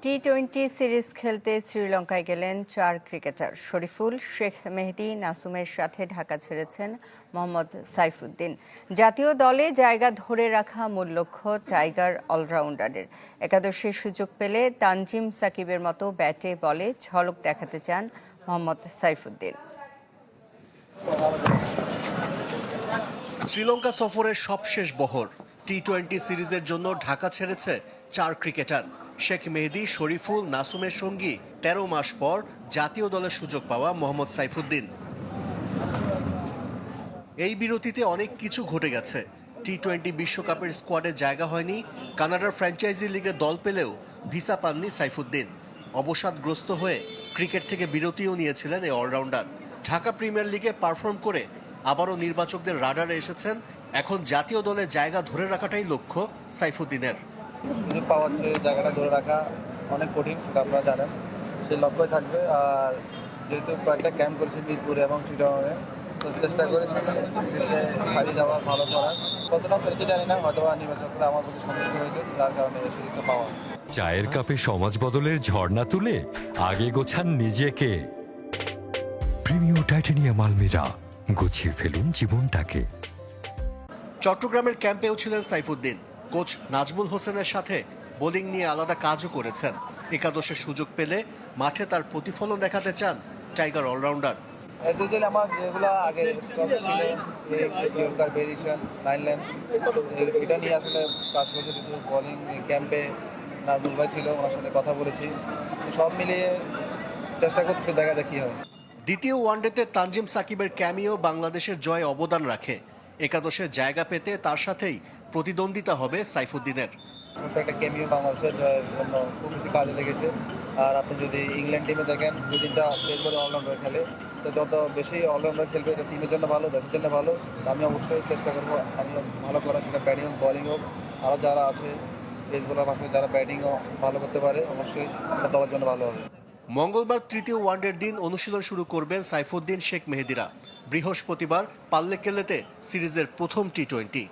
টি-20 series খেলতে শ্রীলঙ্কায় গেলেন ৪ ক্রিকেটার। শরীফুল, শেখ মেহেদী, নাসুমের সাথে ঢাকা ছেড়েছেন মোহাম্মদ সাইফুদ্দিন। জাতীয় দলে জায়গা ধরে রাখা মূল লক্ষ্য টাইগার অলরাউন্ডারের। একাদশে সুযোগ পেলে তানজিম সাকিবের মতো ব্যাটে বলে ঝলক দেখাতে চান মোহাম্মদ সাইফুদ্দিন। শ্রীলঙ্কা সফরের সবশেষ বহর টি-20 সিরিজের জন্য ঢাকা ছেড়েছে ৪ ক্রিকেটার। শেখ মেহেদী, শরীফুল, নাসুমের সঙ্গী ১৩ মাস পর জাতীয় দলের সুযোগ পাওয়া মোহাম্মদ সাইফুদ্দিন। এই বিরতিতে অনেক কিছু ঘটে গেছে। টি-20 বিশ্বকাপের স্কোয়াডে জায়গা হয়নি, কানাডার ফ্র্যাঞ্চাইজি লিগে দল পেলেও ভিসা পাননি সাইফুদ্দিন। অবসাদগ্রস্ত হয়ে ক্রিকেট থেকে বিরতিও নিয়েছিলেন এই অলরাউন্ডার। ঢাকা প্রিমিয়ার লিগে পারফর্ম করে আবারও নির্বাচকদের রাডারে এসেছেন। এখন জাতীয় দলে জায়গা ধরে রাখাটাই লক্ষ্য সাইফুদ্দিনের। সুযোগ পাওয়া হচ্ছে, জায়গাটা ধরে রাখা অনেক কঠিন, আপনারা জানেন। সেই লক্ষ্যই থাকবে। আর যেহেতু কয়েকটা ক্যাম্প করেছি মিরপুরে এবং চিটাগংয়ে, তো চেষ্টা করেছি হারিয়ে যাওয়া ভালো করার। কতটা পেরেছি জানি না, হয়তো নির্বাচকরা আমার প্রতি সন্তুষ্ট হয়েছে, যার কারণে এই সুযোগটা পাওয়া। চায়ের কাপে সমাজ বদলের ঝর্ণা তুলে আগে গোছান নিজেকে। প্রিমিয়াম টাইটানিয়াম আলমিরা, গুছিয়ে ফেলুন জীবনটাকে। চট্টগ্রামের ক্যাম্পেও ছিলেন সাইফুদ্দিন। কোচ নাজমুল হোসেনের সাথে বোলিং নিয়ে আলাদা কাজও করেছেন। একাদশে সুযোগ পেলে মাঠে তার প্রতিফলন দেখাতে চান টাইগার অলরাউন্ডার। অ্যাজ আমার যেগুলো আগে স্টক ছিল, ইয়র্কার ভেরিয়েশন, লাইন এটা নিয়ে আসলে কাজ করছে। কিন্তু বোলিং ক্যাম্পে নাজমুল ভাই ছিল, ওনার সাথে কথা বলেছি, সব মিলিয়ে চেষ্টা করতেছে, দেখা যাক কী হয়। দ্বিতীয় ওয়ানডেতে তানজিম সাকিবের ক্যামিও বাংলাদেশের জয়ে অবদান রাখে। একাদশের জায়গা পেতে তার সাথেই প্রতিদ্বন্দ্বিতা হবে সাইফুদ্দিনের। ছোট্ট একটা ক্যামিও বাংলাদেশের জয়ের জন্য খুব বেশি কাজে লেগেছে। আর আপনি যদি ইংল্যান্ড টিমে দেখেন, দু তিনটা পেস বলে অলরাউন্ডার খেলে, তো যত বেশি অলরাউন্ডার খেলবে এটা টিমের জন্য ভালো, দেশের জন্য ভালো। আমি অবশ্যই চেষ্টা করবো আমিও ভালো করার, সেটা ব্যাটিং হোক বোলিং হোক। আরও যারা আছে পেস বোলার পাশে যারা ব্যাটিংও ভালো করতে পারে, অবশ্যই এটা দলের জন্য ভালো হবে। মঙ্গলবার তৃতীয় ওয়ানডের দিন অনুশীলন শুরু করবেন সাইফুদ্দিন, শেখ মেহেদীরা। বৃহস্পতিবার পাল্লেকেল্লেতে সিরিজের প্রথম টি-20।